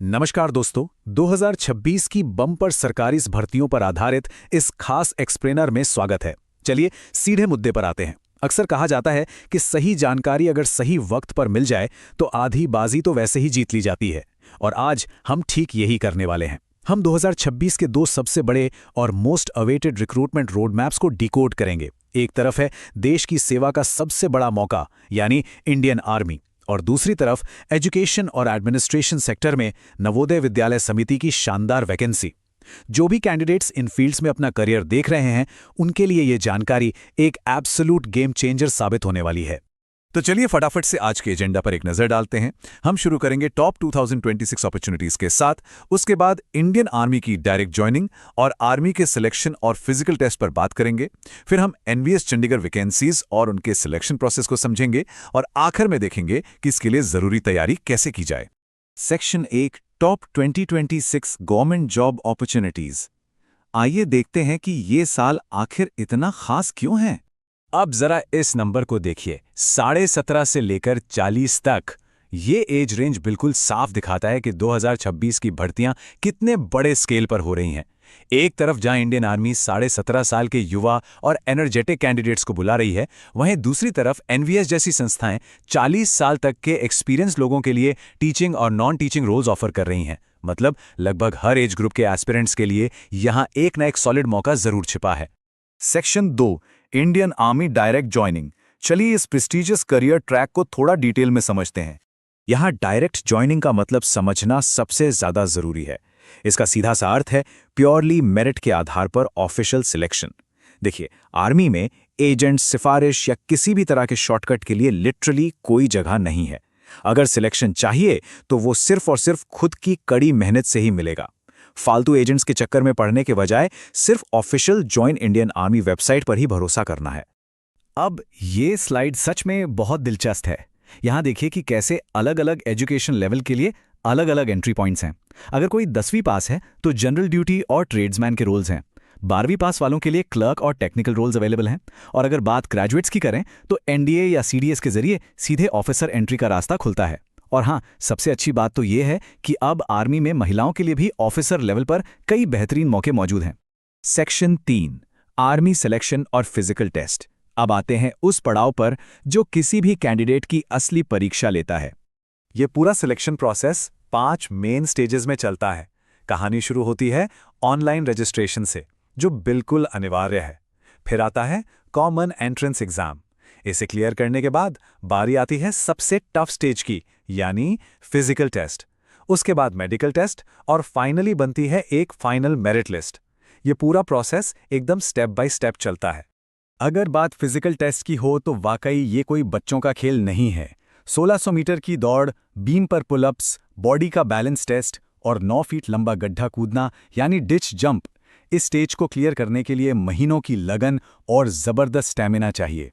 नमस्कार दोस्तों। 2026 की बम्पर सरकारी भर्तियों पर आधारित इस खास एक्सप्लेनर में स्वागत है। चलिए सीधे मुद्दे पर आते हैं। अक्सर कहा जाता है कि सही जानकारी अगर सही वक्त पर मिल जाए तो आधी बाजी तो वैसे ही जीत ली जाती है, और आज हम ठीक यही करने वाले हैं। हम 2026 के दो सबसे बड़े और most awaited recruitment road maps को डिकोड करेंगे। एक तरफ है देश की सेवा का सबसे बड़ा मौका यानी इंडियन आर्मी, और दूसरी तरफ एजुकेशन और एडमिनिस्ट्रेशन सेक्टर में नवोदय विद्यालय समिति की शानदार वैकेंसी। जो भी कैंडिडेट्स इन फील्ड्स में अपना करियर देख रहे हैं, उनके लिए ये जानकारी एक एब्सोल्यूट गेम चेंजर साबित होने वाली है। तो चलिए फटाफट से आज के एजेंडा पर एक नजर डालते हैं। हम शुरू करेंगे टॉप 2026 अपॉर्चुनिटीज के साथ। उसके बाद इंडियन आर्मी की डायरेक्ट ज्वाइनिंग और आर्मी के सिलेक्शन और फिजिकल टेस्ट पर बात करेंगे। फिर हम एनवीएस चंडीगढ़ वैकेंसीज और उनके सिलेक्शन प्रोसेस को समझेंगे, और आखिर में देखेंगे कि इसके लिए जरूरी तैयारी कैसे की जाए। Section 1, top 2026 government job opportunities. आइए देखते हैं कि ये साल आखिर इतना खास क्यों है। अब जरा इस नंबर को देखिए, 17.5 से लेकर 40 तक। ये एज रेंज बिल्कुल साफ दिखाता है कि 2026 की भर्तियां कितने बड़े स्केल पर हो रही हैं। एक तरफ जहां इंडियन आर्मी 17.5 साल के युवा और एनर्जेटिक कैंडिडेट्स को बुला रही है, वहीं दूसरी तरफ एनवीएस जैसी संस्थाएं 40 साल तक के एक्सपीरियंस लोगों के लिए टीचिंग और नॉन टीचिंग रोल्स ऑफर कर रही हैं। मतलब लगभग हर एज ग्रुप के एस्पिरेंट्स के लिए यहां एक ना एक सॉलिड मौका जरूर छिपा है। Section 2, Indian army direct joining. चलिए इस प्रेस्टिजियस करियर ट्रैक को थोड़ा डिटेल में समझते हैं। यहां डायरेक्ट ज्वाइनिंग का मतलब समझना सबसे ज्यादा जरूरी है। इसका सीधा सा अर्थ है प्योरली मेरिट के आधार पर ऑफिशियल सिलेक्शन। देखिए, आर्मी में एजेंट, सिफारिश या किसी भी तरह के शॉर्टकट के लिए लिटरली कोई जगह नहीं है। अगर सिलेक्शन चाहिए तो वो सिर्फ और सिर्फ खुद की कड़ी मेहनत से ही मिलेगा। फालतू एजेंट्स के चक्कर में पड़ने के बजाय सिर्फ official join Indian army website पर ही भरोसा करना है। अब ये स्लाइड सच में बहुत दिलचस्प है। यहां देखिए कि कैसे अलग अलग एजुकेशन लेवल के लिए अलग अलग एंट्री पॉइंट्स हैं। अगर कोई 10वीं पास है तो जनरल ड्यूटी और ट्रेड्समैन के रोल्स हैं। 12वीं पास वालों के लिए क्लर्क और टेक्निकल रोल्स अवेलेबल हैं। और अगर बात ग्रेजुएट्स की करें तो एनडीए या सीडीएस के जरिए सीधे ऑफिसर एंट्री का रास्ता खुलता है। और हाँ, सबसे अच्छी बात तो ये है कि अब आर्मी में महिलाओं के लिए भी ऑफिसर लेवल पर कई बेहतरीन मौके मौजूद हैं। सेक्शन 3, आर्मी सिलेक्शन और फिजिकल टेस्ट। अब आते हैं उस पड़ाव पर जो किसी भी कैंडिडेट की असली परीक्षा लेता है। यह पूरा सिलेक्शन प्रोसेस 5 मेन स्टेजेस में चलता है। कहानी शुरू होती है ऑनलाइन रजिस्ट्रेशन से, जो बिल्कुल अनिवार्य है। फिर आता है कॉमन एंट्रेंस एग्जाम। इसे क्लियर करने के बाद बारी आती है सबसे टफ स्टेज की, यानी फिजिकल टेस्ट। उसके बाद मेडिकल टेस्ट, और फाइनली बनती है एक फाइनल मेरिट लिस्ट। ये पूरा प्रोसेस एकदम स्टेप बाय स्टेप चलता है। अगर बात फिजिकल टेस्ट की हो तो वाकई ये कोई बच्चों का खेल नहीं है। 1600 मीटर की दौड़, बीम पर पुलअप्स, बॉडी का बैलेंस टेस्ट और 9 फीट लंबा गड्ढा कूदना यानी डिच जंप। इस स्टेज को क्लियर करने के लिए महीनों की लगन और जबरदस्त स्टैमिना चाहिए।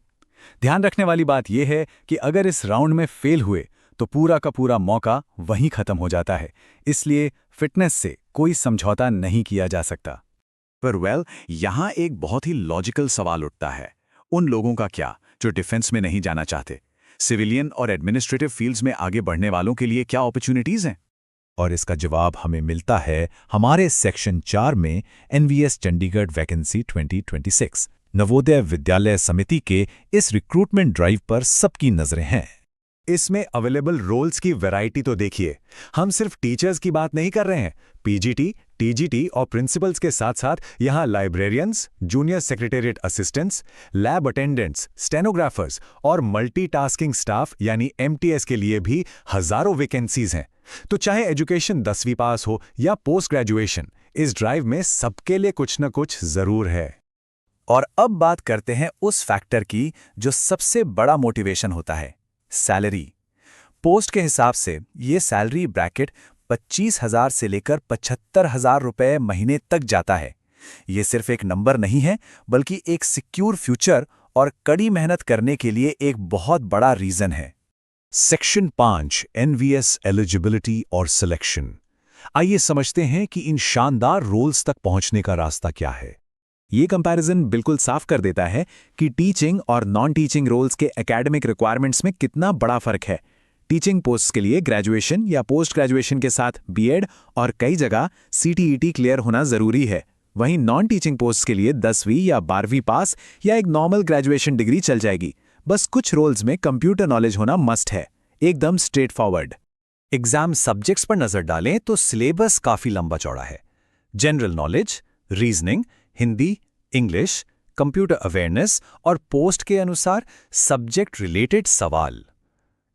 ध्यान रखने वाली बात यह है कि अगर इस राउंड में फेल हुए तो पूरा का पूरा मौका वहीं खत्म हो जाता है। इसलिए फिटनेस से कोई समझौता नहीं किया जा सकता। पर यहां एक बहुत ही लॉजिकल सवाल उठता है। उन लोगों का क्या जो डिफेंस में नहीं जाना चाहते? सिविलियन और एडमिनिस्ट्रेटिव फील्ड्स में आगे बढ़ने वालों के लिए क्या अपॉर्चुनिटीज हैं? और इसका जवाब हमें मिलता है हमारे सेक्शन 4 में एनवीएस चंडीगढ़ वैकेंसी 2026। नवोदय विद्यालय समिति के इस रिक्रूटमेंट ड्राइव पर सबकी नजरें हैं। इसमें अवेलेबल रोल्स की वैरायटी तो देखिए। हम सिर्फ टीचर्स की बात नहीं कर रहे हैं। पीजीटी, टीजीटी और प्रिंसिपल्स के साथ साथ यहाँ librarians, junior secretariat assistants, lab attendants, stenographers और मल्टीटास्किंग स्टाफ यानी एमटीएस के लिए भी हजारों वैकेंसीज हैं। तो चाहे एजुकेशन 10वीं पास हो या पोस्ट ग्रेजुएशन, इस ड्राइव में सबके लिए कुछ न कुछ जरूर है। और अब बात करते हैं उस फैक्टर की जो सबसे बड़ा मोटिवेशन होता है, सैलरी। पोस्ट के हिसाब से ये सैलरी ब्रैकेट 25,000 से लेकर 75,000 रुपए महीने तक जाता है। ये सिर्फ एक नंबर नहीं है, बल्कि एक सिक्योर फ्यूचर और कड़ी मेहनत करने के लिए एक बहुत बड़ा रीजन है। सेक्शन 5, एनवीएस एलिजिबिलिटी और सिलेक्शन। आइए समझते हैं कि इन शानदार रोल्स तक पहुंचने का रास्ता क्या है। ये कंपैरिजन बिल्कुल साफ कर देता है कि टीचिंग और नॉन टीचिंग रोल्स के एकेडमिक रिक्वायरमेंट्स में कितना बड़ा फर्क है। टीचिंग पोस्ट के लिए ग्रेजुएशन या पोस्ट ग्रेजुएशन के साथ बीएड और कई जगह सीटीईटी क्लियर होना जरूरी है। वहीं नॉन टीचिंग पोस्ट के लिए 10वीं या 12वीं पास या एक नॉर्मल ग्रेजुएशन डिग्री चल जाएगी। बस कुछ रोल्स में कंप्यूटर नॉलेज होना मस्ट है, एकदम स्ट्रेट फॉरवर्ड। एग्जाम सब्जेक्ट्स पर नजर डालें तो सिलेबस काफी लंबा चौड़ा है। General knowledge, reasoning, Hindi, English, computer awareness और पोस्ट के अनुसार सब्जेक्ट रिलेटेड सवाल।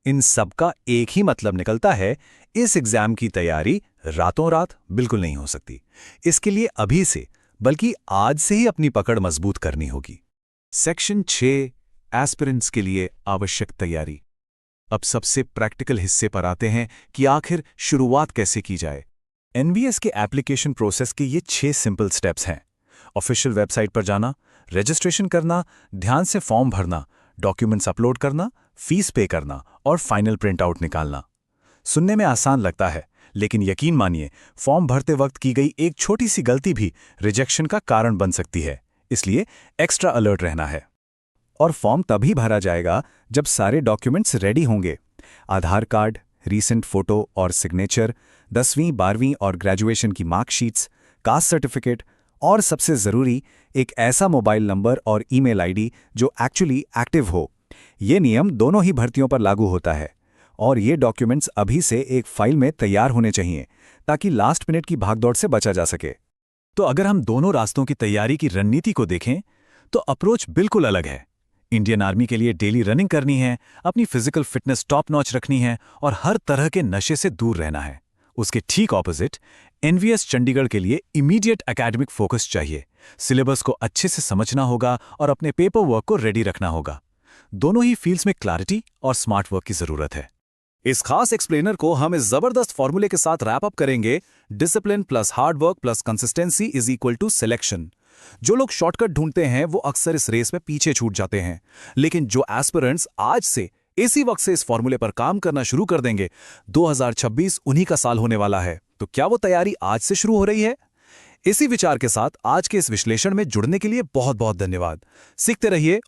इन सब का एक ही मतलब निकलता है, इस एग्जाम की तैयारी रातों रात बिल्कुल नहीं हो सकती। इसके लिए अभी से बल्कि आज से ही अपनी पकड़ मजबूत करनी होगी। सेक्शन 6 एस्पिरेंट्स के लिए आवश्यक तैयारी। अब सबसे प्रैक्टिकल हिस्से पर आते हैं कि आखिर शुरुआत कैसे की जाए। एनवीएस के एप्लीकेशन प्रोसेस के ये 6 सिंपल स्टेप्स हैं। ऑफिशियल वेबसाइट पर जाना, रजिस्ट्रेशन करना, ध्यान से फॉर्म भरना, डॉक्यूमेंट्स अपलोड करना, फीस पे करना और फाइनल प्रिंट आउट निकालना। सुनने में आसान लगता है, लेकिन यकीन मानिए फॉर्म भरते वक्त की गई एक छोटी सी गलती भी रिजेक्शन का कारण बन सकती है, इसलिए एक्स्ट्रा अलर्ट रहना है। और फॉर्म तभी भरा जाएगा जब सारे डॉक्यूमेंट्स रेडी होंगे। आधार कार्ड, रीसेंट फोटो और सिग्नेचर, 10वीं, 12वीं और ग्रेजुएशन की मार्कशीट्स, कास्ट सर्टिफिकेट और सबसे ज़रूरी एक ऐसा मोबाइल नंबर और ईमेल आईडी जो एक्चुअली एक्टिव हो। ये नियम दोनों ही भर्तियों पर लागू होता है और ये डॉक्यूमेंट्स अभी से एक फाइल में तैयार होने चाहिए ताकि लास्ट मिनट की भागदौड़ से बचा जा सके। तो अगर हम दोनों रास्तों की तैयारी की रणनीति को देखें तो अप्रोच बिल्कुल अलग है। इंडियन आर्मी के लिए डेली रनिंग करनी है, अपनी फिजिकल फिटनेस टॉप नॉच रखनी है और हर तरह के नशे से दूर रहना है। उसके ठीक ऑपोजिट एनवीएस चंडीगढ़ के लिए इमीडिएट एकेडमिक फोकस चाहिए। सिलेबस को अच्छे से समझना होगा और अपने पेपर वर्क को रेडी रखना होगा। दोनों ही फील्ड्स में क्लैरिटी और स्मार्ट वर्क की जरूरत है। इस खास एक्सप्लेनर को हम इस जबरदस्त फॉर्मूले के साथ रैप अप करेंगे। Discipline plus hard work plus consistency is equal to selection. जो लोग शॉर्टकट ढूंढते हैं वो अक्सर इस रेस में पीछे छूट जाते हैं, लेकिन जो एस्पिरेंट्स आज से इसी वक्त से इस फॉर्मूले पर काम करना शुरू कर देंगे, 2026 उन्हीं का साल होने वाला है। तो क्या वो तैयारी आज से शुरू हो रही है? इसी विचार के साथ आज के इस विश्लेषण में जुड़ने के लिए बहुत बहुत धन्यवाद। सीखते रहिए